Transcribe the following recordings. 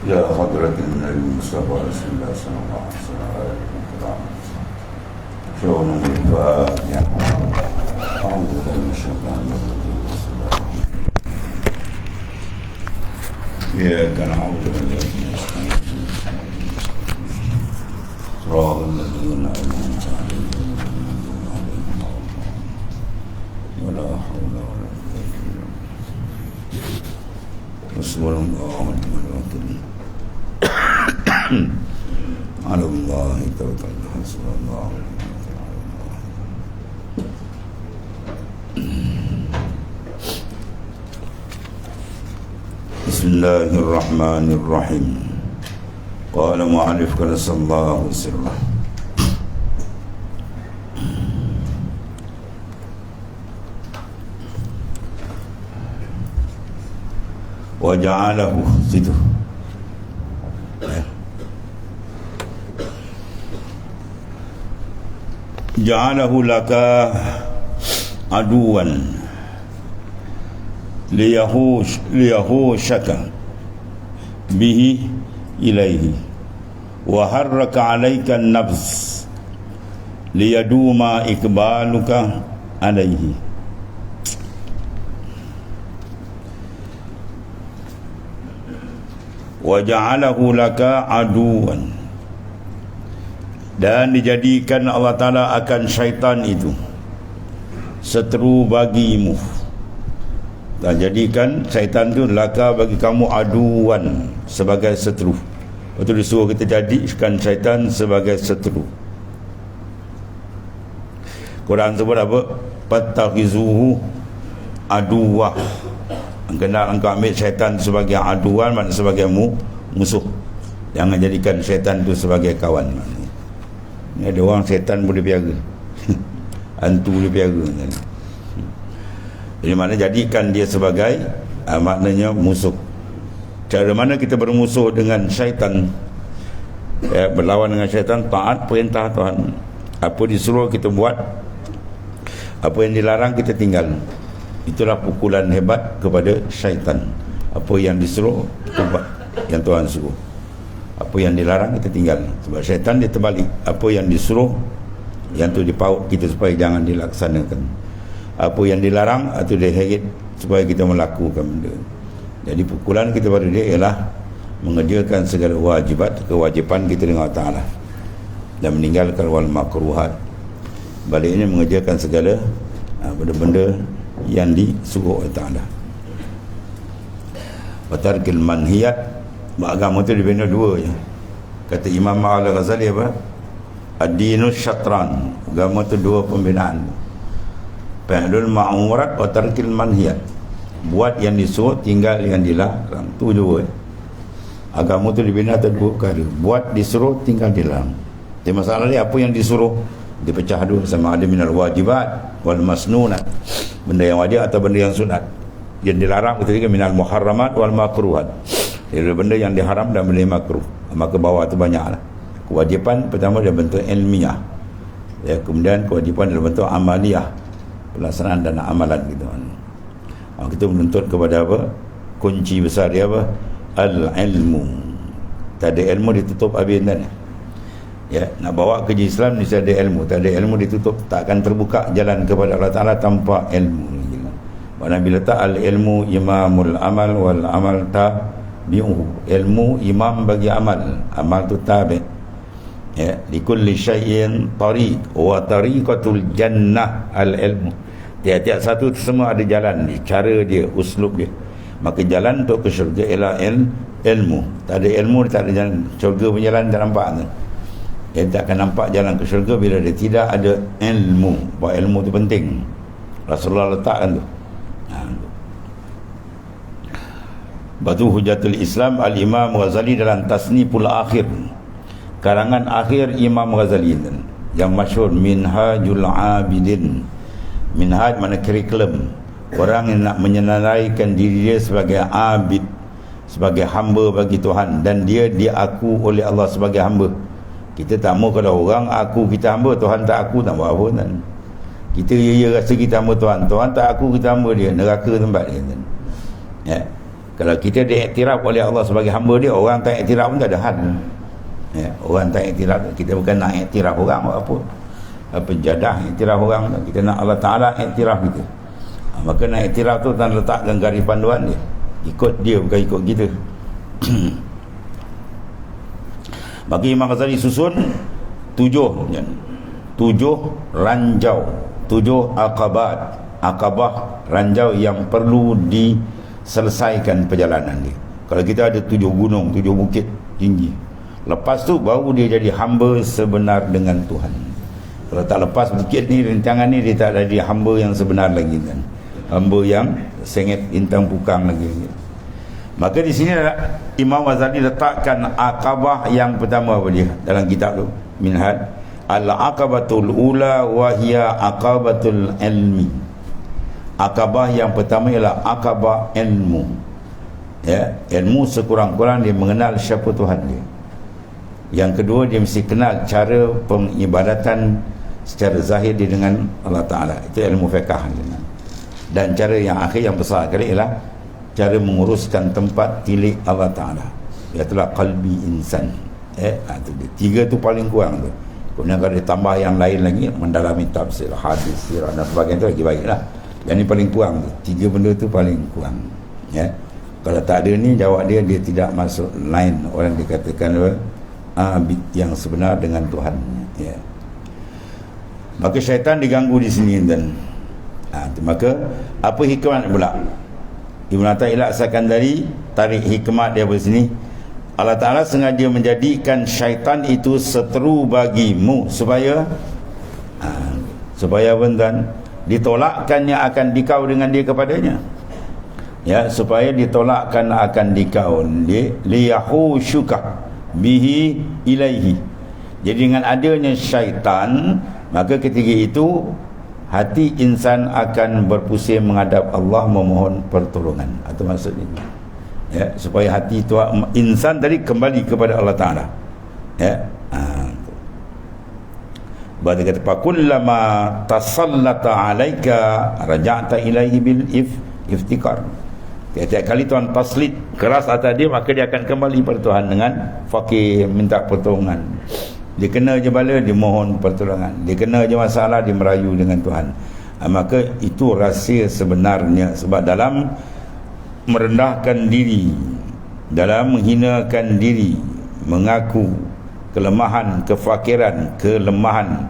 يا حضرة النبي المصطفى رسول الله صلى الله عليه وسلم شؤون الفاتحة أعوذ بالله من الشيطان الرجيم بسم الله الرحمن الرحيم إياك نعبد وإياك نستعين صراط الذين أنعمت عليهم ولا حول ولا قوة إلا بالله حسبنا الله ونعم الوكيل على الله توكلنا حسبنا الله ونعم بسم الله الرحمن الرحيم قال مؤلف قدس الله سره وجعله situ ja'alahu laka aduwan liyahushaka bihi ilaihi wa harraka alaika an-nafs liyaduma ikbaluka alaihi wa ja'alahu laka aduwan, dan dijadikan Allah Ta'ala akan syaitan itu seteru bagimu, dan jadikan syaitan itu laka bagi kamu aduan, sebagai seteru. Lepas tu disuruh kita jadikan syaitan sebagai seteru. Quran sebut apa? Fattakhizuhu aduwah. Kena engkau ambil syaitan sebagai aduan, maknanya sebagai musuh. Jangan jadikan syaitan itu sebagai kawan. Ni ada orang syaitan boleh piara hantu boleh piara. Jadi mana jadikan dia sebagai maknanya musuh. Cara mana kita bermusuh dengan syaitan, berlawan dengan syaitan? Taat perintah Tuhan. Apa disuruh kita buat, apa yang dilarang kita tinggal. Itulah pukulan hebat kepada syaitan. Apa yang disuruh kita buat, yang Tuhan suruh. Apa yang dilarang kita tinggal. Sebab syaitan dia terbalik, apa yang disuruh, yang tu dipaut kita supaya jangan dilaksanakan. Apa yang dilarang, itu dia heret supaya kita melakukan benda. Jadi pukulan kita pada dia ialah mengerjakan segala kewajipan kita dengan Allah Ta'ala, dan meninggalkan wal makruhat. Baliknya mengerjakan segala benda-benda yang disuruh Allah Ta'ala. Wa tarkil manhiyat. Agama tu dibina dua je. Kata Imam Al-Ghazali apa? Ad-dinus syatran. Agama tu dua pembinaan. Fi'lul ma'murat wa tarkil manhiyat. Buat yang disuruh, tinggal yang dilarang. Tu dua. Agama tu dibina atas dua perkara. Buat disuruh, tinggal dilarang. Tapi masalah ni apa yang disuruh dipecah dua, sama ada minal wajibat wal masnunat, benda yang wajib atau benda yang sunat. Yang dilarang ketika minal muharramat wal makruhat. Jadi benda yang diharam dan benda yang makruh. Maka bawah tu banyaklah. Kewajipan pertama dia bentuk ilmiah, kemudian kewajipan dalam bentuk amaliyah, pelaksanaan dan amalan gitu. Kita menuntut kepada apa? Kunci besar dia apa? Al-ilmu. Tak ada ilmu ditutup habis kan? Nak bawa kerja Islam mesti ada ilmu. Tak ada ilmu ditutup, tak akan terbuka jalan kepada Allah Ta'ala tanpa ilmu. Mana bila tak al-ilmu imamul amal wal amal tabi'uhu. Ilmu imam bagi amal, amal tu tabi'. Likulli syai'in tariq wa tariqatul jannah al-ilmu. Tiap-tiap satu semua ada jalan dia, cara dia, uslub dia. Maka jalan untuk ke syurga ialah ilmu. Tak ada ilmu, tak ada jalan. Syurga punya jalan tak nampak tu. Dia tak akan nampak jalan ke syurga bila dia tidak ada ilmu. Bahawa ilmu tu penting. Rasulullah letakkan tu. Batu Hujatul Islam Al-Imam Ghazali dalam Tasniful Akhir, karangan akhir Imam Ghazali yang masyhur, Minhajul Abidin. Minhaj mana kurikulum. Orang yang nak menyenaraikan diri dia sebagai abid, sebagai hamba bagi Tuhan, dan dia diaku oleh Allah sebagai hamba. Kita tak mau kalau orang aku kita hamba, Tuhan tak aku, tak buat apa kan. Kita rasa kita hamba Tuhan, Tuhan tak aku kita hamba dia, neraka tempat dia kan. Kalau kita diiktiraf oleh Allah sebagai hamba dia, orang tak iktiraf pun tak ada hal. Ya, orang tak iktiraf, kita bukan nak iktiraf orang apa jadah iktiraf orang, kita nak Allah Ta'ala iktiraf kita. Maka nak iktiraf tu tak letakkan garis panduan dia, ikut dia bukan ikut kita. Maka Imam Ghazali susun 7 ranjau, 7 akabah ranjau yang perlu diselesaikan perjalanan dia. Kalau kita ada 7 gunung, 7 bukit tinggi, lepas tu baru dia jadi hamba sebenar dengan Tuhan. Kalau tak lepas bukit ni, rintangan ni, dia tak jadi hamba yang sebenar lagi kan, hamba yang sengit intang pukang lagi. Maka di sini Imam Ghazali letakkan akabah yang pertama apa dia dalam kitab tu Minhaj, al-aqabatul ula wa hiya aqabatul ilmi. Akabah yang pertama ialah akabah ilmu. Ya, ilmu sekurang-kurang dia mengenal siapa Tuhan dia. Yang kedua, dia mesti kenal cara pengibadatan secara zahir dia dengan Allah Ta'ala. Itu ilmu fiqh. Dan cara yang akhir yang besar kali ialah cara menguruskan tempat tilik Allah Ta'ala, iaitu qalbi insan. Itu dia. 3 tu paling kurang tu. Kemudian kalau ditambah yang lain lagi, mendalami tafsir, hadis, sirah dan sebagainya, tu lagi baiklah. Yang ni paling kurang tu. 3 benda tu paling kurang. Ya. Kalau tak ada ni, jawab dia tidak masuk line orang dikatakan yang sebenar dengan Tuhan. Ya. Maka syaitan diganggu di sini dan maka apa hikmah pula? Ibn Athaillah As-Sakandari tarik hikmat dia di sini. Allah Ta'ala sengaja menjadikan syaitan itu seteru bagimu supaya bentan ditolakkannya akan dikau dengan dia kepadanya. Ya, supaya ditolakkan akan dikau liyahushuka bihi ilaihi. Jadi dengan adanya syaitan, maka ketika itu hati insan akan berpusing menghadap Allah memohon pertolongan. Itu maksudnya. Ya, supaya hati itu insan tadi kembali kepada Allah Ta'ala. Ya. Baru kata fakullama tasallata alaika raja'ta ilaihi bil iftikar. Setiap kali Tuhan taslit keras atas dia, maka dia akan kembali pada Tuhan dengan fakir, minta pertolongan. Dia kena je bala, dia mohon pertolongan. Dia kena je masalah, dia merayu dengan Tuhan. Maka itu rahsia sebenarnya. Sebab dalam merendahkan diri, dalam menghinakan diri, mengaku kelemahan, kefakiran, kelemahan,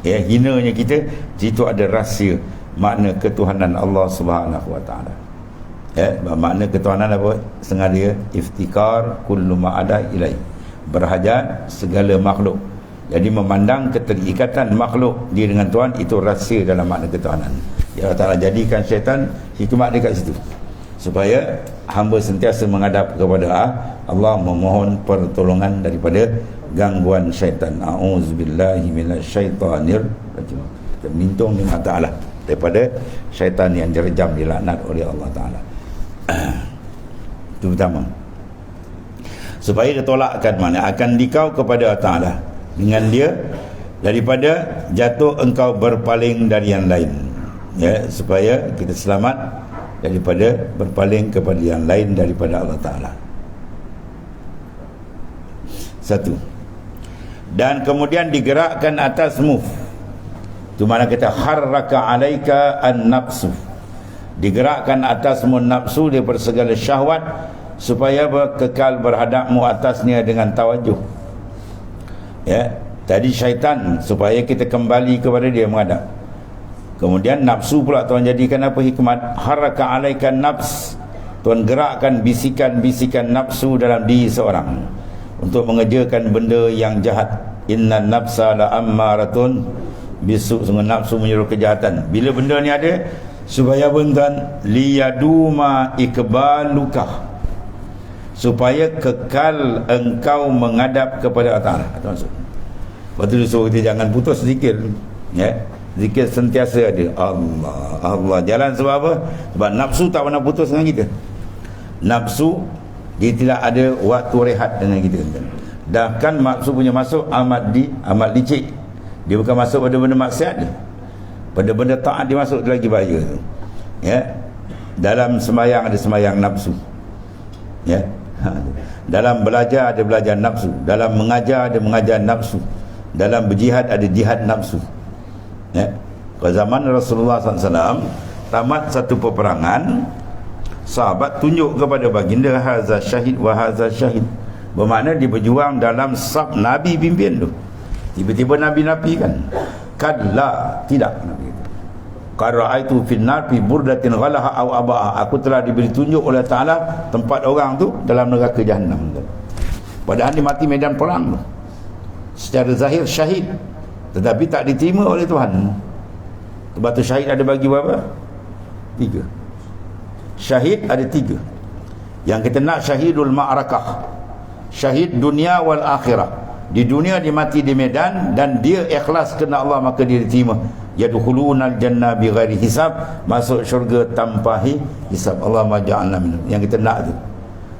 ya, hinanya kita, situ ada rahsia makna ketuhanan Allah Subhanahu Wa Taala. Ya, makna ketuhanan apa? Sengaja iftikar kullu ma'ada ilai, berhajat segala makhluk. Jadi memandang keterikatan makhluk dia dengan Tuhan, itu rahsia dalam makna ketuhanan. Ya, Allah Ta'ala jadikan syaitan hikmat dia kat situ, supaya hamba sentiasa menghadap kepada Allah, memohon pertolongan daripada gangguan syaitan. A'udzubillahi minasyaitanir rajim. Kita mintung dengan Ta'ala daripada syaitan yang direjam, dilaknat oleh Allah Ta'ala. Itu pertama, supaya ditolakkan, mana akan dikau kepada Allah Ta'ala dengan dia, daripada jatuh engkau berpaling dari yang lain. Ya, supaya kita selamat daripada berpaling kepada yang lain daripada Allah Ta'ala. Satu. Dan kemudian digerakkan atasmu, itu mana kita harraka alaika an-nafsu, digerakkan atasmu nafsu daripada segala syahwat, supaya kekal berhadapmu atasnya dengan tawajuh. Ya, tadi syaitan supaya kita kembali kepada dia menghadap. Kemudian nafsu pula Tuhan jadikan apa hikmat? Haraka alaikan nafs, Tuhan gerakkan bisikan-bisikan nafsu dalam diri seorang untuk mengerjakan benda yang jahat. Inna nafsa la ammaratun bisu, sungguh nafsu menyuruh kejahatan. Bila benda ni ada, supaya bentan liyaduma ikbaluka, supaya kekal engkau menghadap kepada Allah Ta'ala. Itu maksud. Lepas tu dia suruh kita jangan putus zikir. Ya, zikir sentiasa ada. Allah. Jalan sebab apa? Sebab nafsu tak pernah putus dengan kita. Nafsu dia tidak ada waktu rehat dengan kita. Bahkan nafsu punya masuk amat licik. Dia bukan masuk pada benda maksiat dia. Pada benda taat dia masuk, dia lagi bahaya. Ya. Dalam sembahyang ada sembahyang nafsu. Ya. Dalam belajar ada belajar nafsu, dalam mengajar ada mengajar nafsu, dalam berjihad ada jihad nafsu. Ya. Pada zaman Rasulullah SAW, tamat satu peperangan, sahabat tunjuk kepada baginda, haza syahid wa haza syahid. Bermakna dia berjuang dalam saf Nabi pimpin tu. Tiba-tiba Nabi nafikan. Kalla, tidak, Nabi kata. Qara'aitu fin nar fi burdatin ghalaha aw abaha. Aku telah diberi tunjuk oleh Taala tempat orang tu dalam neraka Jahannam. Padahal dia mati medan perang tu. Secara zahir syahid, tetapi tak diterima oleh Tuhan. Sebab tu syahid ada bagi berapa? 3. Syahid ada 3. Yang kita nak syahidul ma'rakah, syahid dunia wal akhirah. Di dunia dia mati di medan dan dia ikhlas kerana Allah, maka dia diterima. Yadkhulunal jannah bighairi hisab, masuk syurga tanpa hisab. Allahumma ja'alna minhum. Yang kita nak tu.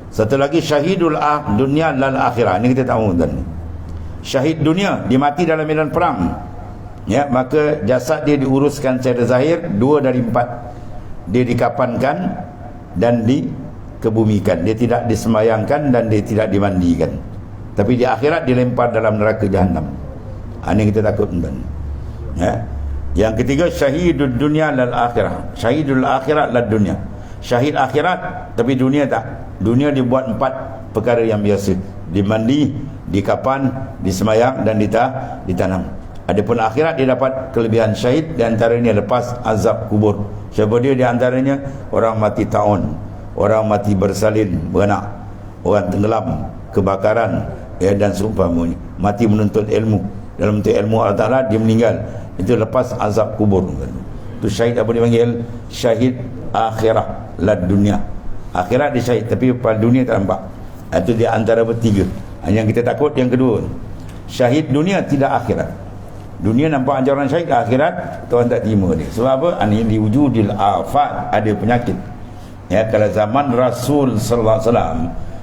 Satu lagi syahidul dunia lal akhirah. Ini kita tahu tuan. Syahid dunia, dia mati dalam medan perang. Ya, maka jasad dia diuruskan secara zahir 2 dari 4. Dia dikapankan dan dikebumikan. Dia tidak disembayangkan dan dia tidak dimandikan. Tapi di akhirat dilempar dalam neraka Jahannam. Ini kita takut tuan. Ya. Yang ketiga syahidul dunia lal akhirah. Syahidul akhirat lal dunia. Syahid akhirat tapi dunia tak. Dunia dibuat 4 perkara yang biasa. Dimandi, dikapan, disemayang dan ditanam. Adapun akhirat dia dapat kelebihan syahid, di antaranya lepas azab kubur. Siapa dia? Di antaranya orang mati taun, orang mati bersalin, beranak, orang tenggelam, kebakaran, ya, dan seumpamanya. Mati menuntut ilmu, dalam bentuk ilmu Allah Ta'ala dia meninggal. Itu lepas azab kubur. Itu syahid apa dipanggil? Syahid akhirah lad dunia. Akhirat dia syahid tapi pada dunia tak nampak. Itu di antara bertiga. Yang kita takut yang kedua. Syahid dunia tidak akhirat. Dunia nampak anjuran syahid, akhirat Tuhan tak terima dia. Sebab apa? Ani liwujudil afat, ada penyakit. Ya, kalau zaman Rasul sallallahu alaihi wasallam,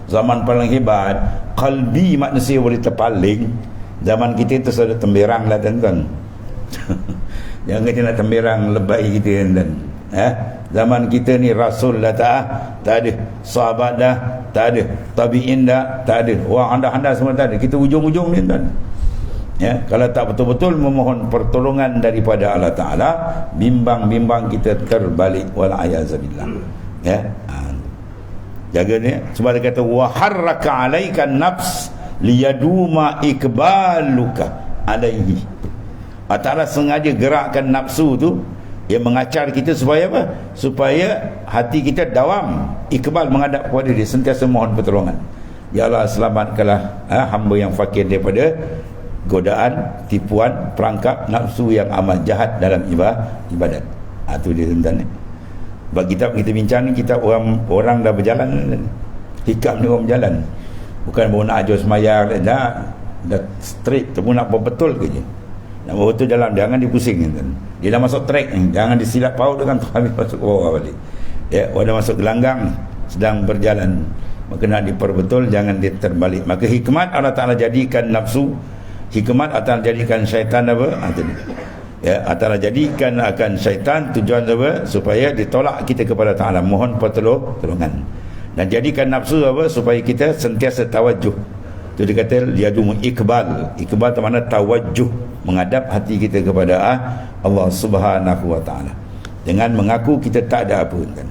zaman paling hebat, qalbi manusia boleh terpaling. Zaman kita itu sudah temberang lah tuan-tuan. Jangan kita nak temberang lebay kita tuan. Zaman kita ni Rasul dah tak ada, sahabat dah tak ada, tabi'in dah tak ada, orang anda semua tak ada. Kita ujung-ujung ni tuan. Ya, kalau tak betul-betul memohon pertolongan daripada Allah Ta'ala, bimbang-bimbang kita terbalik, wal'ayazabillah. Ya, jaga ni. Sebab dia kata wa harraka alaikan nafs liyaduma ikbaluka alaihi. Allah Ta'ala sengaja gerakkan nafsu tu, yang mengacar kita supaya apa? Supaya hati kita dawam ikbal menghadap kepada dia, sentiasa mohon pertolongan. Ya Allah, selamatkanlah hamba yang fakir daripada godaan, tipuan, perangkap nafsu yang amat jahat dalam ibadat. Itu dia tuan-tuan. Bagi kitab kita bincang ni, kita orang dah berjalan. Hikam ni orang berjalan. Bukan baru nak ajar semayang dah straight, tapi nak buat betul ke je. Nak buat betul jalan, jangan dipusing tuan. Dia dah masuk track ni, jangan disilap paut dengan habis masuk ke bawah balik. Ya, orang dah masuk gelanggang, sedang berjalan. Maka nak diperbetul, jangan dia terbalik. Maka hikmat Allah Ta'ala jadikan nafsu, hikmat akan jadikan syaitan apa? Ya, akan jadikan akan syaitan tujuan apa? Supaya ditolak kita kepada Ta'ala, mohon pertolongan. Dan jadikan nafsu apa? Supaya kita sentiasa tawajuh. Itu dia kata liadum ikbal. Ikbal itu makna tawajuh, menghadap hati kita kepada Allah Subhanahu wa Ta'ala. Dengan mengaku kita tak ada apa kan.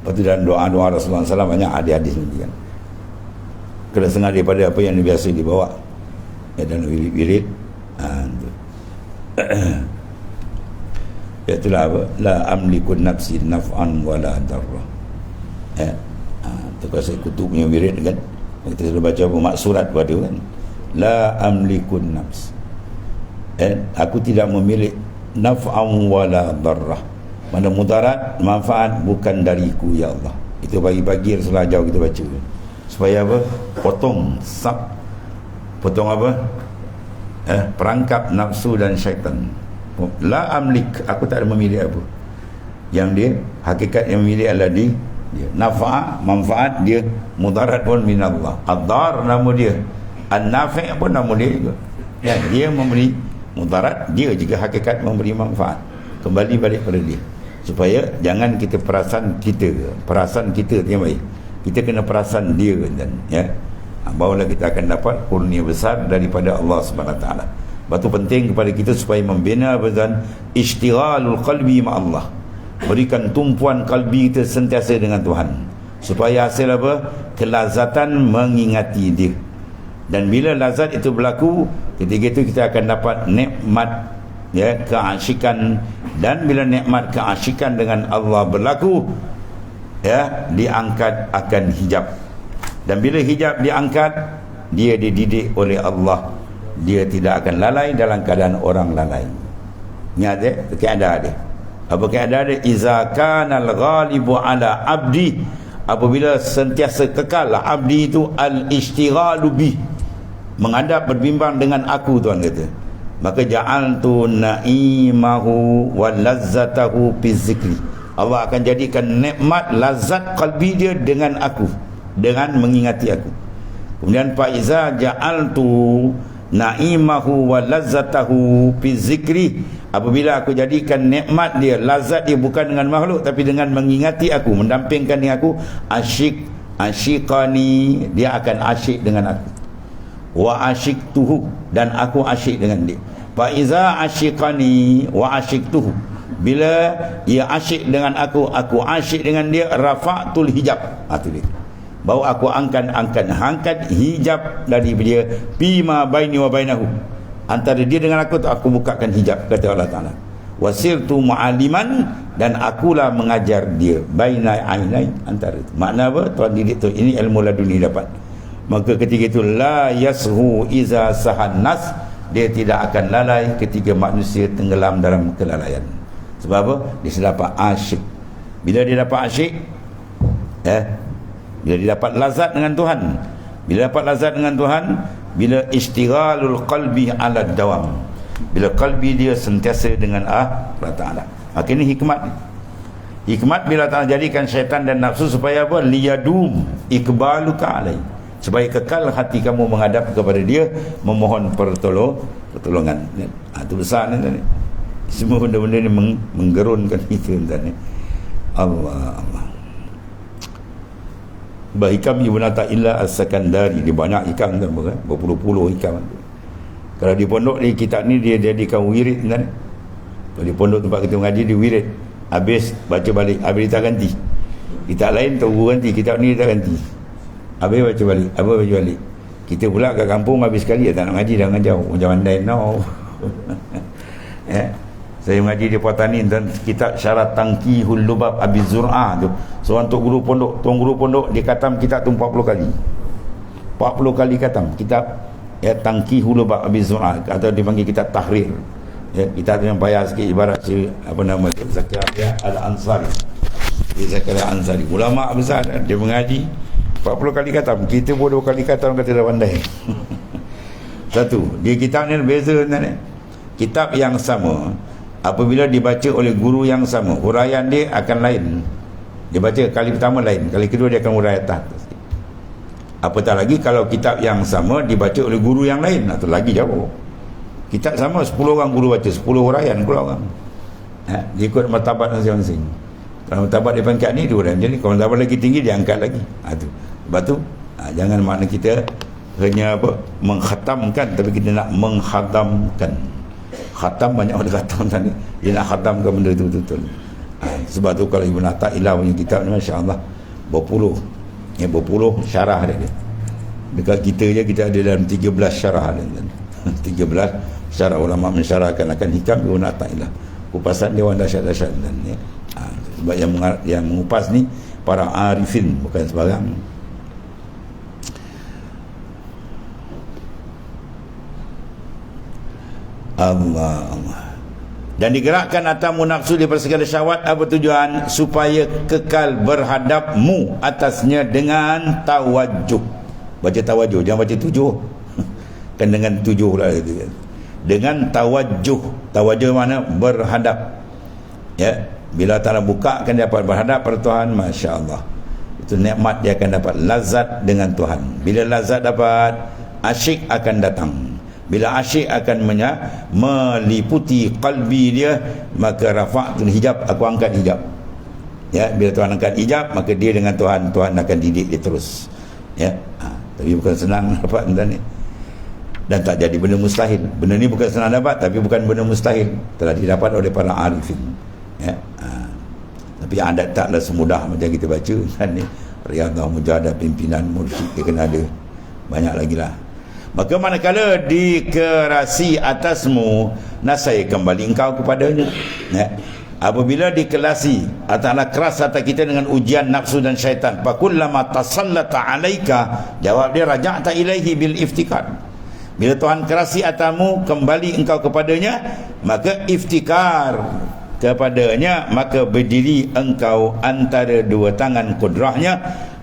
Lepas tu dalam doa-doa Rasulullah SAW banyak hadis-hadis ni kan. Kena setengah daripada apa yang biasa dibawa. Ya, dan wirid. Itulah apa? La amliku nafsi naf'an wala darrah. Ya. Tu kalau saya kutub punya wirid kan. Kita sudah baca apa maksurat pada kan. La amliku nafs. Aku tidak memiliki naf'an wala darrah. Mana mudarat, manfaat bukan dariku ya Allah. Itu pagi-pagi Rasulullah jauh kita baca. Supaya apa? Potong apa? Perangkap nafsu dan syaitan. La amlik, aku tak ada memilih apa. Yang dia hakikat yang memilih adalah dia. Nafa', manfaat dia, mudarat pun minallah. Ad-dar nama dia, an-nafi' pun nama dia juga. Ya, dia memberi mudarat, dia juga hakikat memberi manfaat. Kembali balik pada dia. Supaya jangan kita perasan kita yang baik. Kita kena perasan dia dan ya. Barulah kita akan dapat kurnia besar daripada Allah Subhanahu Wa Taala. Batu penting kepada kita supaya membina badan ishtighalul qalbi ma Allah. Berikan tumpuan kalbi kita sentiasa dengan Tuhan. Supaya hasil apa? Kelazatan mengingati dia. Dan bila lazat itu berlaku, ketika itu kita akan dapat nikmat ya, keasyikan. Dan bila nikmat keasyikan dengan Allah berlaku, ya, diangkat akan hijab. Dan bila hijab diangkat, dia dididik oleh Allah. Dia tidak akan lalai dalam keadaan orang lalai. Ingat dia, keadaan dia. Apa keadaan dia? Iza kanal ghalibu ala abdi, apabila sentiasa kekal abdi itu al-ishtighalu bih, menghadap berbimbang dengan aku, Tuhan kata, maka ja'altu na'imahu wa lazzatahu fi zikri. Allah akan jadikan nikmat lazat qalbi dia dengan aku, dengan mengingati aku. Kemudian fa iza ja'altu na'imahu wa lazzatahu fi zikri, apabila aku jadikan nikmat dia, lazat dia bukan dengan makhluk tapi dengan mengingati aku, mendampingkan aku, asyikani, dia akan asyik dengan aku. Wa asyiktuhu, dan aku asyik dengan dia. Fa iza asyikani wa asyiktuhu, bila ia asyik dengan aku asyik dengan dia, rafa'tul hijab. Itu dia. Baru aku angkat hijab dari dia, bima baini wa bainahu, antara dia dengan aku bukakan hijab, kata Allah Ta'ala. Wasirtu mu'aliman, dan akulah mengajar dia, baina ainai, antara itu. Makna apa? Tuan didik tu, ini ilmu laduni dapat. Maka ketika itu la yashu iza sahannas, dia tidak akan lalai ketika manusia tenggelam dalam kelalaian. Sebab apa? Dia dapat asyik. Bila dia dapat asyik, bila dia dapat lazat dengan Tuhan, bila dapat lazat dengan Tuhan, bila istighalul qalbi ala dawam, bila qalbi dia sentiasa dengan Allah Ta'ala. Maka ini hikmat bila Ta'ala jadikan syaitan dan nafsu supaya apa? Liyadum ikbaluka alaih, supaya kekal hati kamu menghadap kepada dia, memohon pertolongan. Itu besar ni. Semua benda-benda ni menggerunkan kita ni. Allah. Bahikam Ibn Ata'illah As-Sakandari, dia banyak hikam tu, berpuluh-puluh hikam. Kalau di pondok ni, kitab ni dia jadikan wirid kan. Kalau di pondok tempat kita mengaji, dia wirid. Habis baca balik, habis dia tak ganti. Kitab lain tak guru ganti, kitab ni dia tak ganti. Habis baca balik. Kita pula kat kampung habis sekali tak nak ngaji, dah ngajau macam mandai no. Saya mengaji di Puatani dan kitab Syarat Tangkihul Lubab Abi Zur'ah tu. Seorang tok guru pondok, dia khatam kitab tu 40 kali. 40 kali khatam kitab Tangkihul Lubab Abi Zur'ah, atau dipanggil kitab Tahrir. Kitab yang payah sikit, ibarat Zakaria Al-Ansari. Zakaria Al-Ansari, ulama besar, dia mengaji 40 kali khatam. Kita pun 2 kali khatam, kata dah pandai. Satu, dia kitab ni beza sebenarnya. Kitab yang sama, apabila dibaca oleh guru yang sama, huraian dia akan lain. Dia baca kali pertama lain, kali kedua dia akan huraian atas. Apatah lagi kalau kitab yang sama dibaca oleh guru yang lain, itu lagi jauh. Kitab sama 10 orang guru baca, 10 huraian keluar orang. Dia ikut martabat masing-masing. Kalau martabat dia pangkat ni 2 orang, jadi kalau martabat lagi tinggi dia angkat lagi. Itu. Sebab tu jangan makna kita hanya mengkhatamkan, tapi kita nak menghadamkan. Khatam, banyak orang khatam tadi, dia nak khatamkan benda itu betul-betul. Sebab tu kalau Ibn Ata'illah punya kitab ni, Masya Allah, berpuluh syarah dia. Dekat kita je kita ada dalam 13 syarah dia. 13 syarah ulama mensyarahkan akan hikam Ibn Ata'illah. Kupasan dia orang dahsyat-dahsyat ya. Sebab yang mengupas ni para arifin, bukan sebarang. Allah. Dan digerakkan hatamu nafsu daripada segala syahwat. Apa tujuan? Supaya kekal berhadapmu atasnya dengan tawajuh. Baca tawajuh, jangan baca tujuh. Kan dengan tujuh lah. Dengan tawajuh. Tawajuh mana? Berhadap. Ya, bila Ta'ala buka akan dapat berhadap pada Tuhan, Masya Allah. Itu nikmat, dia akan dapat lazat dengan Tuhan. Bila lazat dapat, asyik akan datang. Bila asyik akan meliputi qalbi dia, maka rafa'tul hijab, aku angkat hijab. Ya, bila Tuhan angkat hijab, maka dia dengan Tuhan akan didik dia terus. Ya, tapi bukan senang dapat benda ni. Dan tak jadi benda mustahil. Benda ni bukan senang dapat, tapi bukan benda mustahil. Telah didapat oleh para arifin. Ya, tapi adat taklah semudah macam kita baca kan ni. Riyadhah Mujahadah pimpinan mursyid dia kena ada. Banyak lagi lah. Maka manakala dikerasi atasmu, nasai kembali engkau kepadanya. Ya. Apabila dikelasi atalah keras atas kita dengan ujian nafsu dan syaitan, fakullama tasallata alaika, jawab dia, raja'ta ilaihi bil iftikar. Bila Tuhan kerasi atasmu, kembali engkau kepadanya, maka iftikar kepadanya, maka berdiri engkau antara dua tangan kudrahnya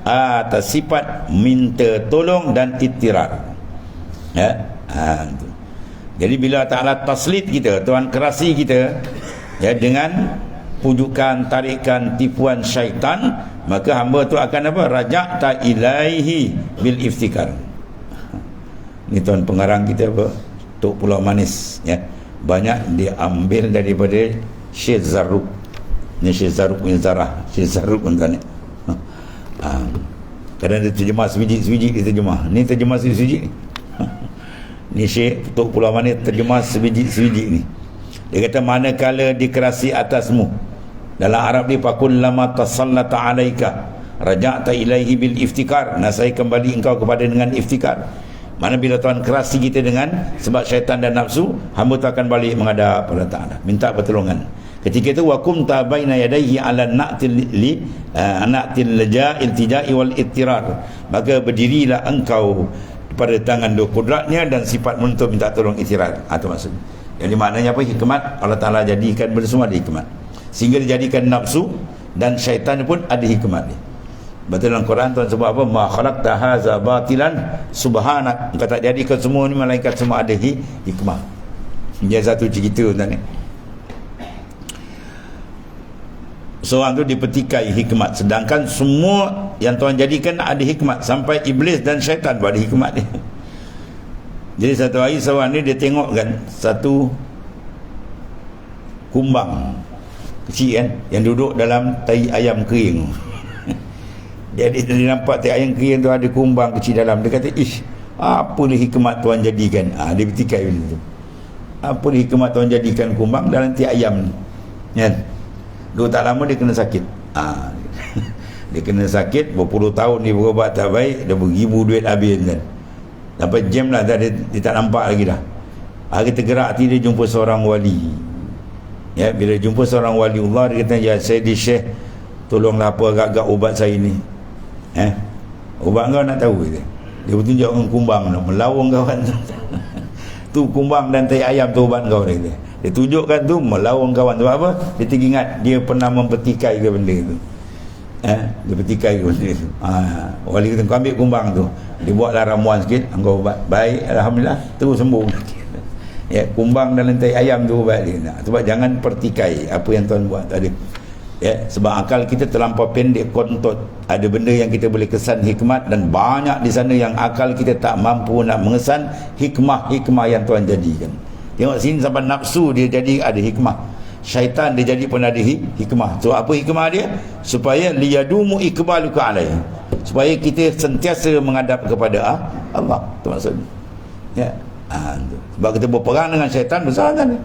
atas sifat minta tolong dan ittirar. Ya, jadi bila Ta'ala taslit kita, Tuhan kerasi kita ya dengan pujukan, tarikan, tipuan syaitan, maka hamba tu akan apa? Raja'ta ilaihi bil iftikar. Ni tuan pengarang kita apa? Tok Pulau Manis ya. Banyak diambil daripada Syekh Zarruq. Ni Syekh Zarruq bin Zarah. Syekh Zarruq pun tuan ni. Kadang dia terjemah sebiji-sebiji, dia terjemah. Ni terjemah sebiji-sebiji ni. Ni Syekh Tok Pulau Manis terjemah sebiji-sebiji ni. Dia kata manakala dikerasi atasmu, dalam Arab ni fakullama tasallata alaika raja'ta ilaihi bil iftikar, nasai kembali engkau kepada dengan iftikar. Mana bila Tuhan kerasi kita dengan sebab syaitan dan nafsu, hamba tu akan balik menghadap pada Ta'ala, minta pertolongan. Ketika itu wa kumta baina yadayhi ala na'til li na'til laja iltija'i wal ittirar, maka berdirilah engkau pada tangan dua kudratnya dan sifat menuntut minta tolong ittirar. Itu maksudnya. Jadi maknanya apa? Hikmat. Allah Ta'ala jadikan bersama ada hikmat, sehingga dijadikan nafsu dan syaitan pun ada hikmat ni. Betul dalam Quran Tuhan sebut apa? Ma khalaqta hadza batilan subhanak. Engkau tak jadikan semua ni malaikat semua ada hikmah. Dia satu cerita tuan ni. Seorang tu dipetikai hikmat, sedangkan semua yang Tuhan jadikan ada hikmat, sampai iblis dan syaitan pun ada hikmat dia. Jadi satu hari seorang ni dia tengok kan satu kumbang kecil kan yang duduk dalam tai ayam kering. Jadi dia nampak tai ayam kering tu ada kumbang kecil dalam. Dia kata, ish, apa ni hikmat Tuhan jadikan? Dia bertikai macam tu. Apa ni hikmat Tuhan jadikan kumbang dalam tai ayam ni? Kan? Dua tak lama dia kena sakit. Dia kena sakit berpuluh tahun dia berubat tak baik, dah beribu duit habis kan. Sampai jam lah dia tak nampak lagi dah. Hari tergerak hati dia jumpa seorang wali. Ya, bila jumpa seorang wali Allah, dia kata, ya saya di Syekh, tolonglah apa agak-agak ubat saya ni. Ubat kau nak tahu dia. Dia bertunjuk dengan kumbang tu, melawang kawan tu. Tu kumbang dan tai ayam tu ubat kau dia. Dia tunjukkan tu melawang kawan tu apa? Dia teringat dia pernah mempertikai ke benda tu. Dia pertikai ke benda tu. Wali kata kau ambil kumbang tu. Dia buatlah ramuan sikit, engkau ubat. Baik, alhamdulillah, terus sembuh. Ya, kumbang dan tai ayam tu ubat dia. Sebab jangan pertikai apa yang Tuhan buat tadi. Ya, sebab akal kita terlampau pendek kontot. Ada benda yang kita boleh kesan hikmat, dan banyak di sana yang akal kita tak mampu nak mengesan hikmah-hikmah yang Tuhan jadikan. Tengok sini sampai nafsu dia jadi ada hikmah, syaitan dia jadi pun ada hikmah. So apa hikmah dia? Supaya liyadumu ikbaluka alaihi, supaya kita sentiasa menghadap kepada Allah. Itu maksudnya. Ya. Sebab kita berperang dengan syaitan besar kan.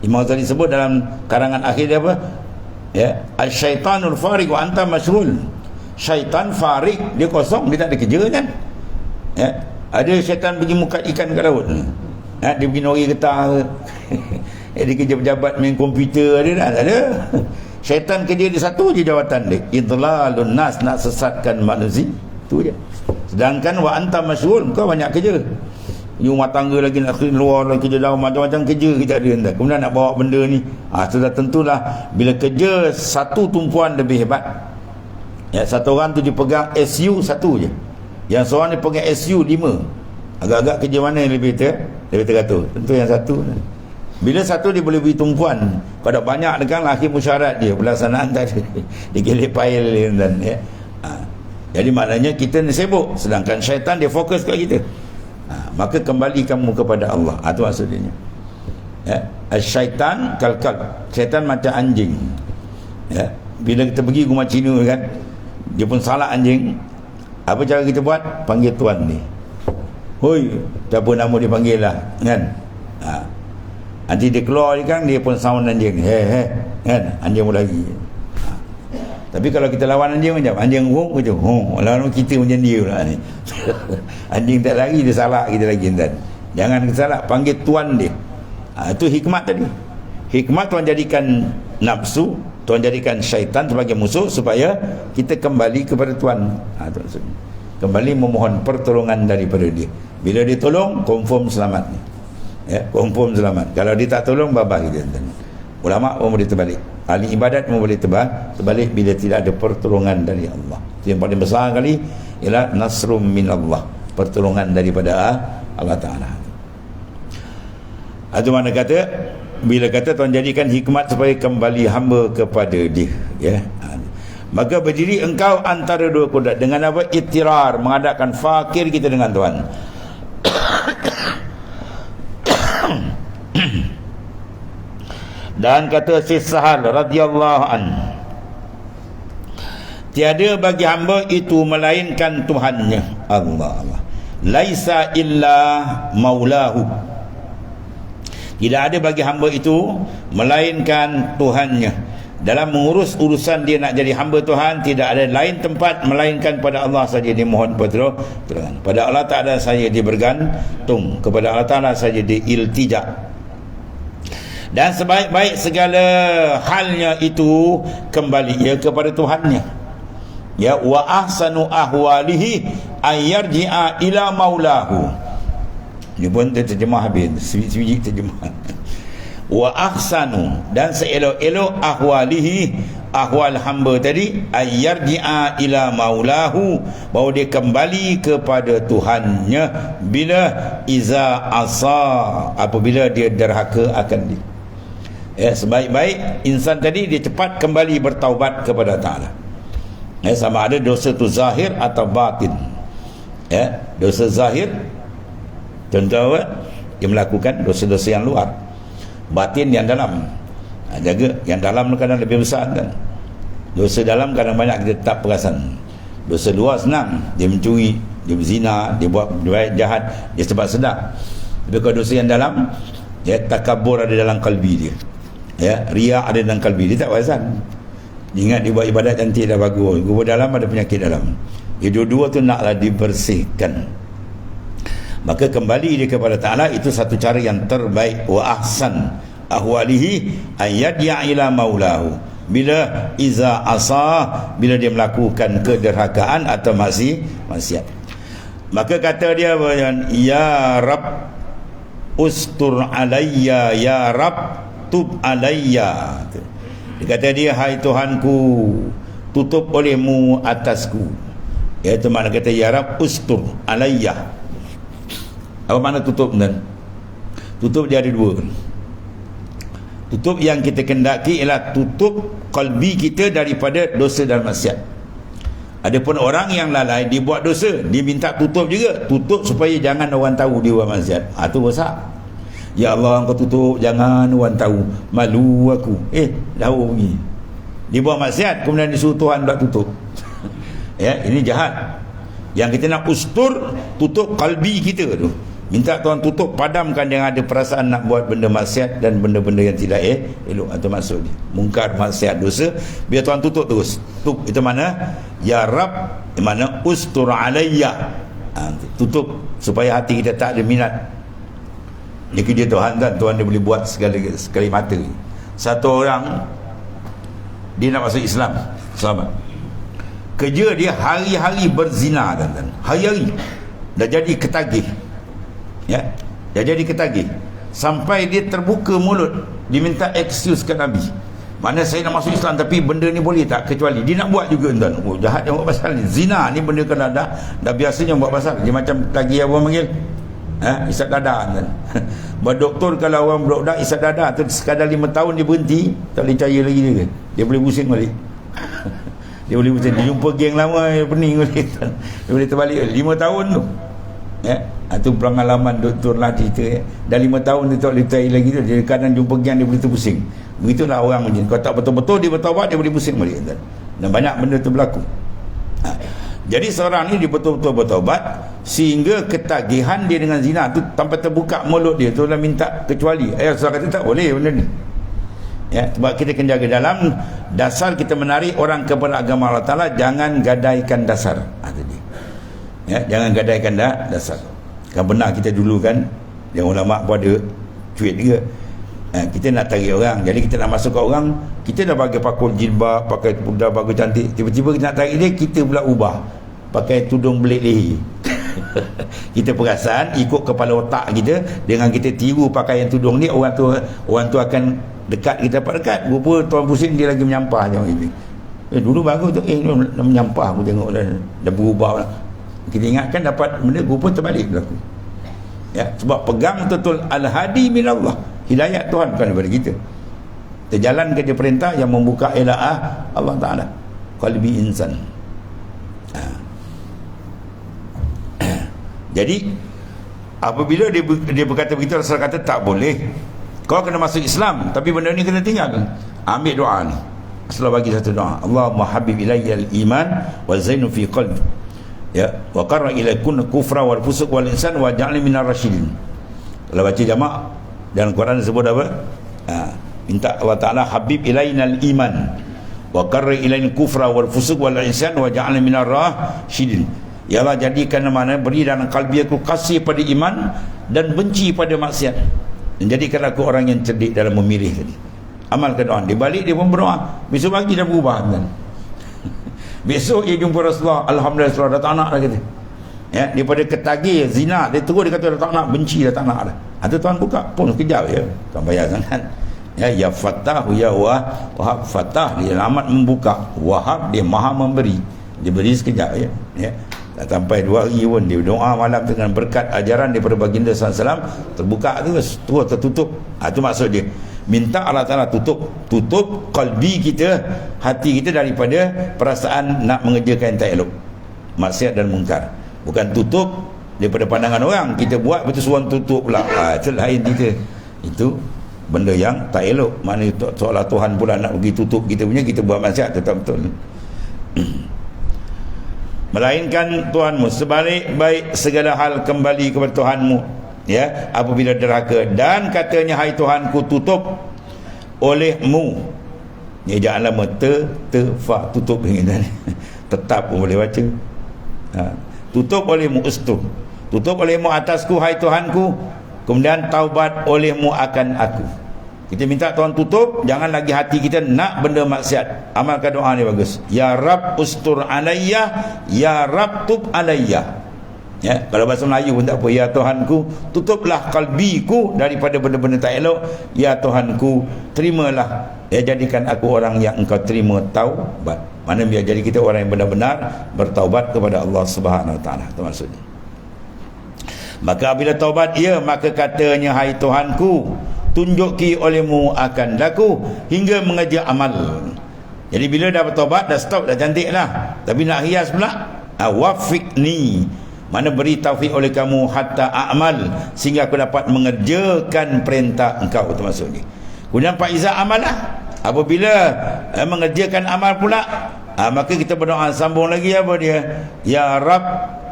Imam Ghazali sebut dalam karangan akhir dia apa? Ya, asyaitanul farig wa anta masyghul. Syaitan farig, dia kosong, dia tak ada kerja kan. Ya, ada syaitan pergi mukat ikan kat laut. Dia pergi nori getah. Dia kerja pejabat main komputer ada dah, tak ada. Syaitan kerja dia satu je jawatan dia, idlalun nas, nak sesatkan manusia. Tu je. Sedangkan wa anta masyghul, kau banyak kerja. Rumah tangga lagi nak keluar lagi, kerja dalam, macam-macam kerja kita ada entah. Kemudian nak bawa benda ni, sudah tentulah bila kerja satu tumpuan lebih hebat. Ya, satu orang tu dipegang SU satu je, yang seorang ni pegang SU 5. Agak-agak kerja mana yang lebih teratur? Tentu yang satu. Bila satu dia boleh beri tumpuan, kalau banyak dengan akhir musyarat dia pelaksanaan tadi dia gelip pail dan ya. Jadi maknanya kita ni sibuk, sedangkan syaitan dia fokus kat kita. Maka kembali kamu kepada Allah. Itu maksudnya. Syaitan kalkal. Syaitan macam anjing. Bila kita pergi rumah Cina kan, dia pun salah anjing. Apa cara kita buat? Panggil tuan ni. Hoi, siapa nama dia panggil lah kan. Nanti dia keluar kan, dia pun sound anjing. Kan, anjing pun lagi. Tapi kalau kita lawan anjing macam anjing macam lawan kita macam dia pula ni. Anjing tak lari, dia salah kita lagi kan. Jangan kita salah, panggil tuan dia. Itu hikmat tadi. Hikmat Tuhan jadikan nafsu, Tuhan jadikan syaitan sebagai musuh supaya kita kembali kepada Tuhan. Itu maksudnya. Kembali memohon pertolongan daripada dia. Bila dia tolong, confirm selamat. Confirm selamat. Kalau dia tak tolong, babah kita. Ulama pun boleh terbalik. Ahli ibadat pun boleh terbalik bila tidak ada pertolongan dari Allah. Yang paling besar kali ialah nasrum min Allah, pertolongan daripada Allah Ta'ala. Itu mana kata, bila kata Tuhan jadikan hikmat supaya kembali hamba kepada dia, maka berdiri engkau antara dua kodrat dengan apa? Ittirar, menghadapkan fakir kita dengan Tuhan. Dan kata Syekh Sahal radhiyallahu an, tiada bagi hamba itu melainkan Tuhannya. Allah. Laisa illa maulahu. Tidak ada bagi hamba itu melainkan Tuhannya. Dalam mengurus urusan dia nak jadi hamba Tuhan, tidak ada lain tempat melainkan pada Allah saja dia mohon pertolongan. Pada Allah Ta'ala saja dia bergantung, kepada Allah Ta'ala saja dia iltija. Dan sebaik-baik segala halnya itu kembali kepada Tuhannya. Wa ahsanu ahwalihi ayyarji'a ila maulahu. Ini pun terjemah habis, sebiji terjemah. Wa ahsanu, dan seelok-elok ahwalihi, ahwal hamba tadi, ayyarji'a ila maulahu, bahawa dia kembali kepada Tuhannya bila iza asa, apabila dia derhaka akan dia. Sebaik-baik insan tadi dia cepat kembali bertaubat kepada Ta'ala. Sama ada dosa tu zahir atau batin. Dosa zahir, contoh dia melakukan dosa-dosa yang luar, batin yang dalam. Jaga yang dalam kadang lebih besar kan. Dosa dalam kadang banyak kita tak perasan. Dosa luar senang, dia mencuri, dia berzina, dia buat baik jahat, dia sebab sedar. Tapi kalau dosa yang dalam, takabur ada dalam kalbi dia, riak ada dalam kalbi dia, tak perasan. Dia ingat dia buat ibadat cantik dah bagus, gua dalam ada penyakit dalam. Dua-dua tu naklah dibersihkan. Maka kembali dia kepada Ta'ala, itu satu cara yang terbaik. Wa ahsan ahwalihi ayyadya ila maulahu, bila iza asa, bila dia melakukan kederhakaan atau maksiat. Maka kata dia, ya Rab ustur alayya, ya Rab tub alayya. Dia kata dia, hai Tuhanku, tutup olehmu atasku. Iaitu makna kata ya Rab ustur alayya. Apa makna tutup dan? Tutup dia ada dua. Tutup yang kita kendaki ialah tutup kalbi kita daripada dosa dan maksiat. Adapun orang yang lalai, dia buat dosa, dia minta tutup juga, tutup supaya jangan orang tahu dia buat maksiat. Itu besar. Ya Allah, engkau tutup, jangan orang tahu, malu aku. Jauh pergi. Dia buat maksiat, kemudian disuruh Tuhan buat tutup. Ini jahat. Yang kita nak ustur, tutup kalbi kita tu. Minta Tuhan tutup, padamkan yang ada perasaan nak buat benda maksiat dan benda-benda yang tidak elok. Itu maksud dia. Mungkar, maksiat, dosa, biar Tuhan tutup terus. Itu mana? Ya Rab, mana ustur alayya. Tutup supaya hati kita tak ada minat. Ini kerja Tuhan kan. Tuhan dia boleh buat sekali mata. Satu orang, dia nak masuk Islam, sahabat. Kerja dia hari-hari berzina, kan? Hari-hari. Dah jadi ketagih. Dah jadi ketagih. Sampai dia terbuka mulut, dia minta excuse ke Nabi. Mana saya nak masuk Islam, tapi benda ni boleh tak? Kecuali dia nak buat juga, tuan. Jahat yang buat pasal ni. Zina ni benda kan dah biasanya buat pasal. Dia macam tagih apa panggil? Isap dada, kan? Berdoktor kalau orang budak isap dada tu sekadar 5 tahun dia berhenti, tak boleh percaya lagi dia. Dia boleh pusing balik. Dia boleh pusing. Dia jumpa geng lama, pening balik. Dia boleh terbalik 5 tahun tu. Ya, itu pengalaman Dr. lah cerita ya. Dah 5 tahun dia tak boleh tarik lagi tu. Dia kadang jumpa gang dia boleh pusing. Begitulah orang macam ni. Kalau tak betul-betul dia bertaubat, dia boleh pusing balik. Dan banyak benda tu berlaku. Jadi seorang ni dia betul-betul bertaubat sehingga ketagihan dia dengan zina tu tanpa terbuka mulut dia tu lah minta kecuali. Rasulullah kata tak boleh benda ni. Ya, sebab kita kena jaga dalam dasar kita menarik orang kepada agama Allah Ta'ala, jangan gadaikan dasar. Tadi. Ya, jangan gadaikan dasar. Kan benar kita dulu kan, yang ulama pun ada cuit juga. Kita nak tarik orang, jadi kita nak masuk ke orang, kita dah bagi pakul jilbab, pakai dah bagi cantik, tiba-tiba kita nak tarik dia, kita pula ubah pakai tudung belit leher. Kita perasan ikut kepala otak kita, dengan kita tiru pakaian tudung ni, orang tu akan dekat kita dapat dekat. Rupa tuan pusing dia lagi menyampah macam ini. Dulu bagus tu menyampah, aku tengok dah berubah lah. Kita ingatkan dapat benda, rupa terbalik berlaku. Ya, sebab pegang betul al-hadi minallah, hidayat Tuhan bukan daripada kita. Terjalankan dia perintah yang membuka ilaah Allah Ta'ala, qalbi insan. Jadi apabila dia berkata begitu, Rasulullah kata tak boleh, kau kena masuk Islam, tapi benda ni kena tinggal. Ambil doa ni. Rasulullah bagi satu doa, Allahumma habib ilayyal iman wa zainu fi qalbi, ya, wa qarra ilaikun kufra wal fusuq wal insan wa ja'alni minar rasyidin. Kalau baca jamak dalam Quran disebut apa? Minta Allah Ta'ala habib ilainal iman wa qarra ilain kufra wal fusuq wal insan wa ja'alni minar rasyidin. Ya Allah, jadikan mana beri dalam kalbi aku kasih pada iman dan benci pada maksiat, dan jadikan aku orang yang cerdik dalam memilih tadi. Amalkan doa. Dia balik, dia pun berdoa. Besok pagi dah berubah kan? Besok dia jumpa Rasulullah, alhamdulillah Rasulullah dah tak nak dah kata. Ya, daripada ketagih zina, dia terus dia kata dah tak nak, benci dah tak nak dah. Itu Tuhan buka pun sekejap ya, tak payah sangat. Ya Fattah ya Wahab. Fattah dia amat membuka, Wahab dia maha memberi. Dia beri sekejap ya. Tak sampai 2 hari pun dia doa malam dengan berkat ajaran daripada baginda SAW, terbuka tu terus tertutup. Itu maksud dia, minta Allah Ta'ala tutup kalbi kita, hati kita daripada perasaan nak mengerjakan yang tak elok, maksiat dan mungkar. Bukan tutup daripada pandangan orang, kita buat betul suruh tutup pula. Itu lain kita. Itu benda yang tak elok. Maknanya seolah Tuhan pula nak pergi tutup kita punya, kita buat maksiat tetap betul. Melainkan Tuhanmu, sebalik-baik segala hal kembali kepada Tuhanmu, ya, apabila derhaka. Dan katanya, hai Tuhanku, tutup olehmu, ya, jangan lama fa tutup ini. Tetap pun boleh baca. Tutup olehmu, tutup olehmu atasku, hai Tuhanku, kemudian taubat olehmu akan aku. Kita minta Tuhan tutup, jangan lagi hati kita nak benda maksiat. Amalkan doa ni bagus. Ya Rab ustur alayya, ya Rab tub alayya. Ya, kalau bahasa Melayu pun tak apa. Ya Tuhanku, tutuplah kalbiku daripada benda-benda tak elok. Ya Tuhanku, terimalah, ya, jadikan aku orang yang engkau terima taubat. Mana biar jadi kita orang yang benar-benar bertaubat kepada Allah Subhanahu Wa Taala. Itu maksudnya. Maka bila taubat ia, maka katanya, hai Tuhanku, tunjuki olehmu akan daku hingga mengejar amal. Jadi bila dah bertobat, dah stop, dah cantik lah, tapi nak hias pula. Wafiqni, mana beri taufik oleh kamu, hatta amal, sehingga aku dapat mengerjakan perintah engkau. Itu maksudnya. Kemudian Pak Izzah amal lah. Apabila mengerjakan amal pula, maka kita berdoa sambung lagi apa dia? Ya Rab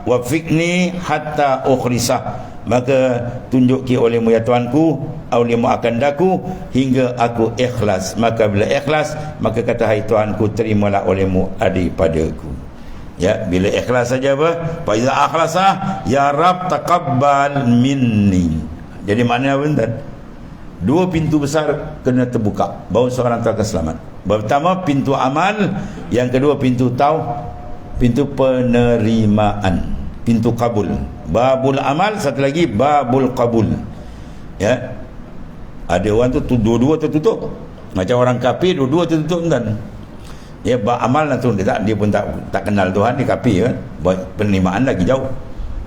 wafiqni hatta ukhrisah, maka tunjuki olehmu ya Tuanku, olehmu akan daku hingga aku ikhlas. Maka bila ikhlas, maka kata, hai Tuanku, terimalah olehmu daripadaku. Ya, bila ikhlas saja apa? Fa iza akhlasa, ya Rab taqabbal minni. Jadi maknanya apa tuan? 2 pintu besar kena terbuka baru seorang tu akan selamat. Pertama pintu amal, yang kedua pintu pintu penerimaan, pintu kabul. Babul amal, satu lagi babul kabul. Ya, ada orang tu dua-dua tertutup, macam orang kafir dua-dua tertutup kan. Ya, bab amal langsung dia pun tak kenal Tuhan, dia kafir kan. Penerimaan lagi jauh.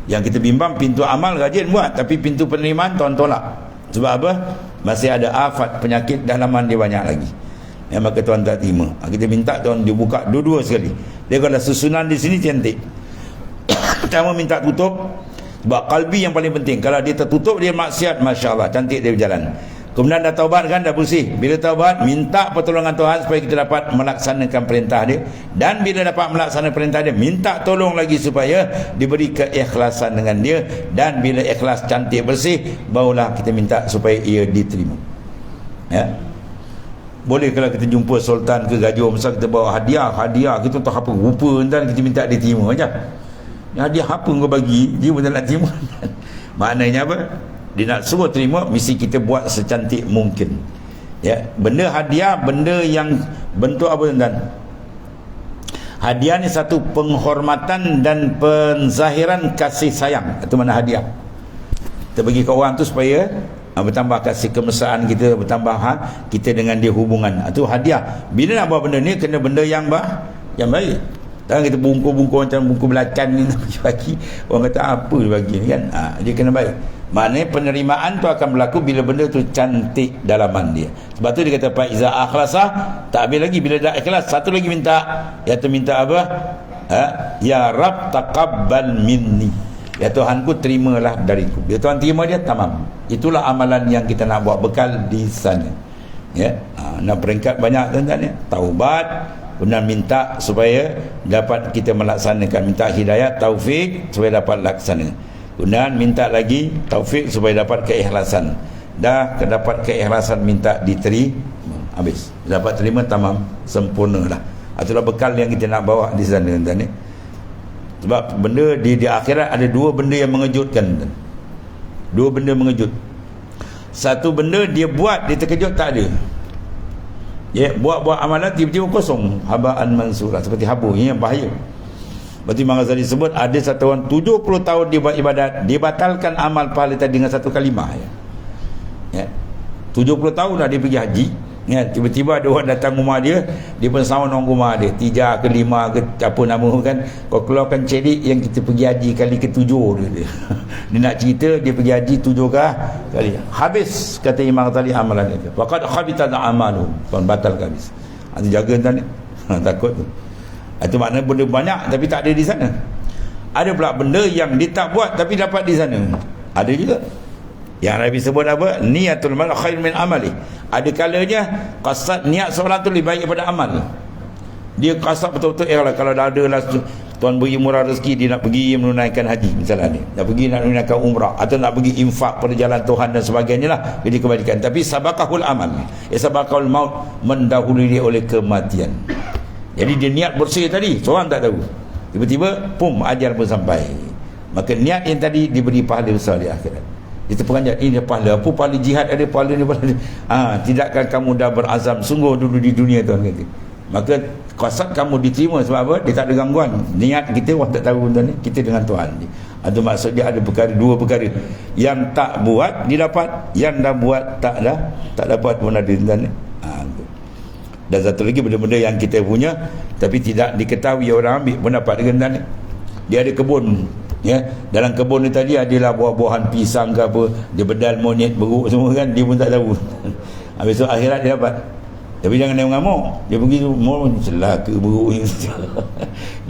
Yang kita bimbang pintu amal rajin buat, tapi pintu penerimaan Tuhan tolak. Sebab apa? Masih ada afat, penyakit dalaman dia banyak lagi. Ya, maka Tuhan tak terima. Kita minta Tuhan dibuka dua-dua sekali. Dia kalau susunan di sini cantik. Pertama minta tutup, Sebab kalbi yang paling penting. Kalau dia tertutup, dia maksiat, Masya Allah, cantik dia berjalan. Kemudian dah taubat kan, dah bersih. Bila taubat, minta pertolongan Tuhan supaya kita dapat melaksanakan perintah dia. Dan bila dapat melaksanakan perintah dia, minta tolong lagi supaya diberi keikhlasan dengan dia. Dan bila ikhlas, cantik, bersih, barulah kita minta supaya ia diterima. Ya. Boleh kalau kita jumpa sultan ke Gaji Besar, kita bawa hadiah kita tak apa rupa, dan kita minta dia terima aja. Hadiah apa kau bagi, dia pun tak nak terima. Maknanya apa? Dia nak suruh terima, mesti kita buat secantik mungkin. Ya, benda hadiah, benda yang bentuk apa tuan-tuan? Hadiah ni satu penghormatan dan penzahiran kasih sayang. Itu mana hadiah. Kita bagi ke orang tu supaya bertambah kasih kemesraan kita, bertambah kita dengan dia hubungan. Itu hadiah. Bila nak buat benda ni, kena benda yang baik. Jangan kita bungkus-bungkus macam bungkus belacan ni bagi. Orang kata apa dia bagi ni kan. Dia kena baik. Maknanya penerimaan tu akan berlaku bila benda tu cantik dalaman dia. Sebab tu dia kata fa iza akhlasa, tak habis lagi. Bila dah ikhlas, satu lagi minta, iaitu minta apa? Ya Rab taqabbal minni, ya Tuhanku, terimalah dariku. Bila Tuhan terima dia, tamam. Itulah amalan yang kita nak buat bekal di sana. Ya, nak peringkat banyak tuan-tuan ya. Taubat, kemudian minta supaya dapat kita melaksanakan, minta hidayah, taufik supaya dapat laksana. Kemudian minta lagi taufik supaya dapat keikhlasan. Dah dapat keikhlasan, minta diterima, habis. Dapat terima, tamam, sempurna dah. Itulah bekal yang kita nak bawa di sana tuan-tuan ya. Sebab benda di akhirat ada dua benda yang mengejutkan. Dua benda mengejut. Satu benda dia buat, dia terkejut, tak ada. Ya, buat amalan tiba-tiba kosong, habaan mansura, seperti habu. Ini yang bahaya. Berarti Imam Ghazali sebut ada satu orang 70 tahun dia buat ibadat, dia batalkan amal pahala tadi dengan satu kalimah ya. 70 tahun dah dia pergi haji ya, tiba-tiba ada orang datang rumah dia pun sound orang rumah dia 3 ke 5 ke apa nama kan, kau keluarkan celik yang kita pergi haji kali ke-7 dia. Dia nak cerita dia pergi haji 7 kali. Habis kata Imam Ghazali amalan itu. Faqad khabita amalu, tuan batal habis. Ada jaga tuan ni. Takut tu. Itu maknanya benda banyak tapi tak ada di sana. Ada pula benda yang dia tak buat tapi dapat di sana. Ada juga. Yang Nabi sebut apa? Niyatul mal khair min amali. Ada kalanya qasad niat seorang tu lebih baik daripada amal. Dia qasad betul-betul kalau dah ada lah Tuan beri murah rezeki, dia nak pergi menunaikan haji misalnya ni, nak pergi nak menunaikan umrah atau nak pergi infak pada jalan Tuhan dan sebagainya lah, jadi kebaikan. Tapi sabaqahul amal, sabaqahul maut, mendahului dia oleh kematian. Jadi dia niat bersih tadi, seorang tak tahu, tiba-tiba pum ajal pun sampai. Maka niat yang tadi diberi pahala besar di akhirat. Itu penganjat ini pahala. Apa pahala jihad ada, pahala ni pahala. Tidakkah kamu dah berazam sungguh dulu di dunia, Tuhan kata. Maka qasad kamu diterima sebab apa? Dia tak ada gangguan. Niat kita orang tak tahu tuan ni, kita dengan Tuhan. Itu maksud dia ada perkara, dua perkara. Yang tak buat dia dapat, yang dah buat tak dapat pun ada tuan ni. Dan satu lagi benda-benda yang kita punya tapi tidak diketahui orang ambil pun dapat dengan tuan ni. Dia ada kebun, ya, dalam kebun ni tadi adalah buah-buahan pisang ke apa, dia bedal monyet beruk semua kan, dia pun tak tahu. Habis tu akhirat dia dapat. Tapi jangan dia mengamuk, dia pergi mau celaka beruk ni.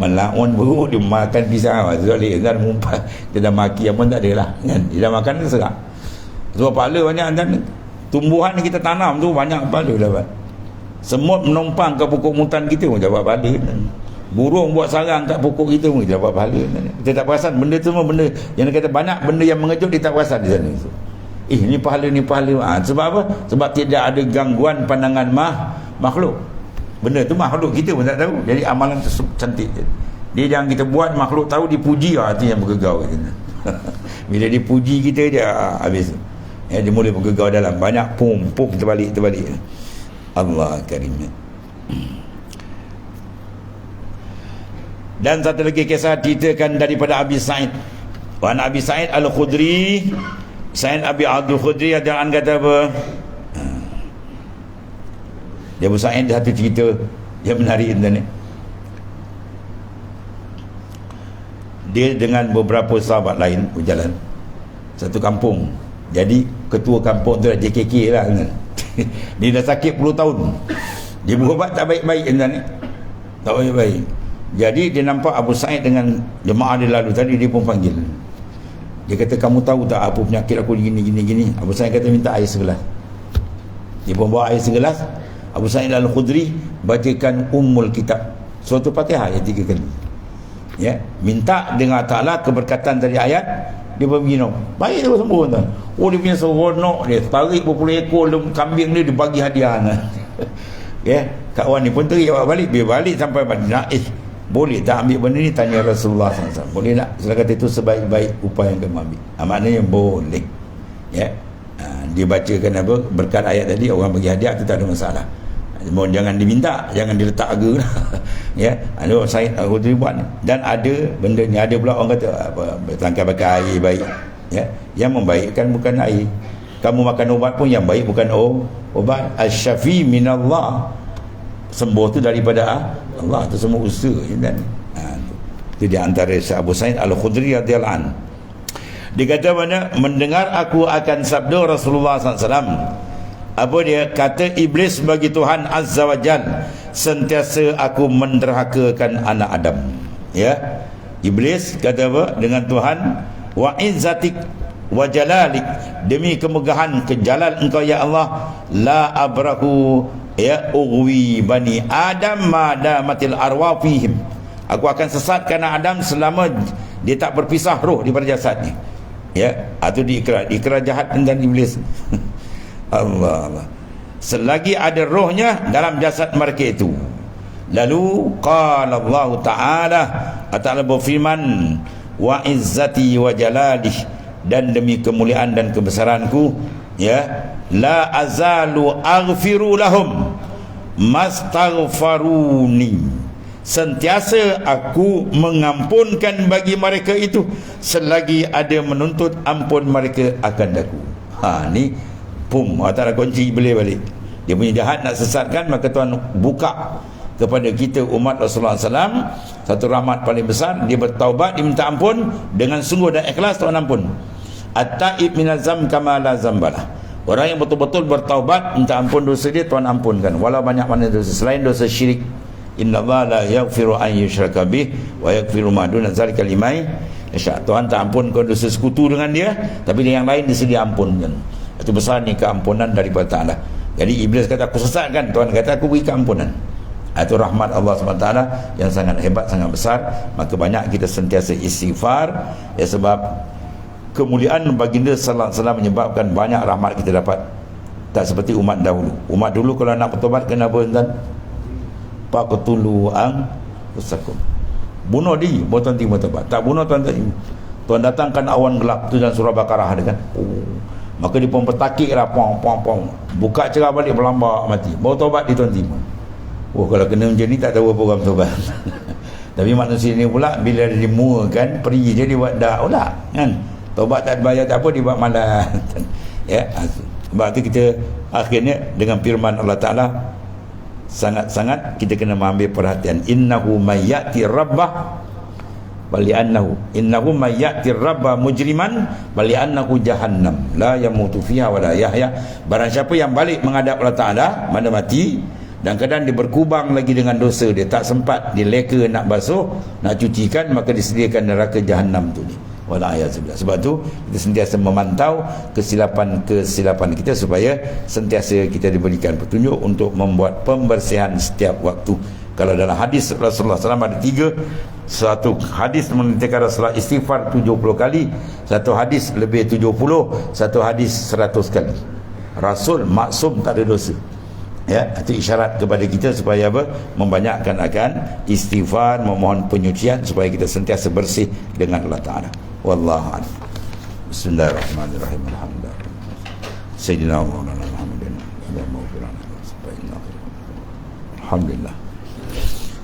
Melawan beruk, dia makan pisang. Zalik kan mumpat, dia dah maki apa tak ada lah kan, dia dah makan dia serak. Sebab pahala banyak dan tumbuhan kita tanam tu banyak pahala dapat. Semut menumpang ke pokok mutan kita pun dapat pahala. Burung buat sarang kat pokok kita pun dapat pahala. Kita tak perasan benda tu semua, benda yang dia kata banyak benda yang mengejut, dia tak perasan di sana. Ni pahala, ni pahala. Sebab apa? Sebab tidak ada gangguan pandangan makhluk. Benda tu makhluk kita pun tak tahu. Jadi amalan tu cantik. Dia jangan kita buat makhluk tahu, dipuji hati yang bergegau. Bila dipuji kita dia habis. Ya, dia mula bergegau dalam. Banyak pum terbalik. Allah Karim. Dan satu lagi kisah ceritakan daripada Abi Sa'id. Wa Abi Sa'id Al-Khudri, Sa'id Abi Abdul Khudri ada kata apa? Dia Abu Sa'id satu cerita yang menarik ni. Dia dengan beberapa sahabat lain berjalan satu kampung. Jadi ketua kampung tu JKK lah kan. Dia dah sakit puluh tahun. Dia berubat tak baik-baik ni. Tak baik-baik. Jadi dia nampak Abu Sa'id dengan jemaah dia lalu tadi, dia pun panggil. Dia kata, kamu tahu tak apa penyakit aku gini. Abu Sa'id kata, minta air segelas. Dia pun bawa air segelas. Abu Sa'id Al-Khudri bacakan Ummul Kitab, surah Fatihah ayat 3 kali. Ya, minta dengan Ta'ala keberkatan dari ayat. Dia pun minum, baik dia sembuh tuan. Oh, dia punya seronok, dia tarik berpuluh ekor kambing dia bagi hadiah. Ya, kawan ni pun teriak balik. Dia balik sampai Madinah, boleh tak ambil benda ni? Tanya Rasulullah SAW, boleh tak? Saya kata itu sebaik-baik upaya yang kamu ambil. Maknanya boleh. Ya, dia bacakan apa berkat ayat tadi, orang bagi hadiah tu tak ada masalah. Jangan diminta, jangan diletak harga lah. Ya, ada Said Al-Khudri buat. Dan ada benda ni, ada pula orang kata apa, bertangkai pakai air baik. Ya, yang membaikkan bukan air. Kamu makan ubat pun yang baik bukan obat. Asy-syafi minallah, sembuh tu daripada Allah. Tu semua usaha. Dan itu di antara Abu Sa'id Al-Khudri radhiyallahu anhu. Dia kata mana, mendengar aku akan sabda Rasulullah SAW. Apa dia kata? Iblis bagi Tuhan Azza wa Jal, sentiasa aku menderhakakan anak Adam. Ya, Iblis kata apa dengan Tuhan? Wa izzatik wa jalalik, demi kemegahan kejalal engkau ya Allah, la abrahu ya ughwi bani Adam ma damatil arwah fihim, aku akan sesatkan anak Adam selama dia tak berpisah roh daripada jasadnya. Ya, atau diikrar jahat dan iblis. Allah, selagi ada rohnya dalam jasad mereka itu. Lalu qala Allah Ta'ala berfirman, wa izzati wa jalalih, dan demi kemuliaan dan kebesaranku, ya, la azalu aghfiru lahum mastaghfaruni, sentiasa aku mengampunkan bagi mereka itu selagi ada menuntut ampun mereka akan aku. Ni Allah kunci boleh balik. Dia punya jahat nak sesatkan, maka Tuhan buka kepada kita umat Rasulullah SAW satu rahmat paling besar. Dia bertaubat, dia minta ampun dengan sungguh dan ikhlas, Tuhan ampun. At-ta'ib minazam kama la zambalah, orang yang betul-betul bertaubat, minta ampun dosa dia, Tuhan ampunkan walau banyak mana dosa selain dosa syirik. Innallaha la yaghfiru an yushraka bih wa yaghfiru ma duna zalika liman yasha. Tuhan tak ampunkan dosa sekutu dengan dia, tapi yang lain disedia ampunkan. Itu besar ni keampunan daripada Ta'ala. Jadi iblis kata aku sesatkan, Tuhan kata aku beri keampunan. Itu rahmat Allah SWT yang sangat hebat, sangat besar. Maka banyak kita sentiasa istighfar, ya, sebab kemuliaan baginda sallallahu alaihi wasallam menyebabkan banyak rahmat kita dapat. Tak seperti umat dahulu. Umat dulu kalau nak bertobat kena apa, tuan? Faqtulu anfusakum, bunuh diri, tuan terima tobat. Tak bunuh, tuan Tuan datangkan awan gelap tu dalam surah Baqarah ada kan. Maka dia pun bertakik lah, pong. Buka cerah balik, berlambak mati. Baru tobat dia, tuan terima. Kalau kena macam ni tak tahu apa orang tobat. Tapi manusia ni pula bila dia muakan, pergi je dia buat dah pula kan. Tobat tak bayar tak apa, dia buat malas. Ya, sebab tu kita akhirnya dengan firman Allah Ta'ala sangat-sangat kita kena mengambil perhatian. Innahu mayyati rabbah innahu mayyati rabbah mujriman bali annahu jahannam la yamutu fiha wa la yahya. Barang siapa yang balik menghadap Allah Ta'ala mana mati, dan kadang dia berkubang lagi dengan dosa, dia tak sempat, dia leka nak basuh, nak cucikan, maka disediakan neraka jahannam tu ni. Sebab tu kita sentiasa memantau kesilapan kita supaya sentiasa kita diberikan petunjuk untuk membuat pembersihan setiap waktu. Kalau dalam hadis Rasulullah SAW ada 3. Satu hadis menunjukkan Rasulullah istighfar 70 kali, satu hadis lebih 70, satu hadis 100 kali. Rasul maksum, tak ada dosa. Ya, itu isyarat kepada kita supaya apa? Membanyakkan akan istighfar, memohon penyucian supaya kita sentiasa bersih dengan Allah Ta'ala. Wallahu a'lam. Bismillahirrahmanirrahim. Alhamdulillah. Sayyidina Maulana Muhammadin. Alhamdulillah.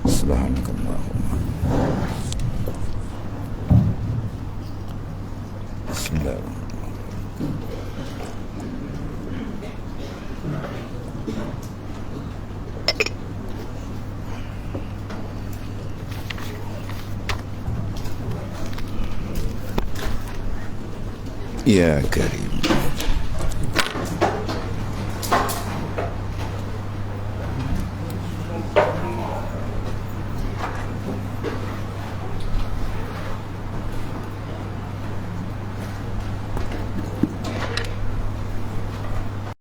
Subhanakallahumma. Bismillahirrahmanirrahim. Ya Karim.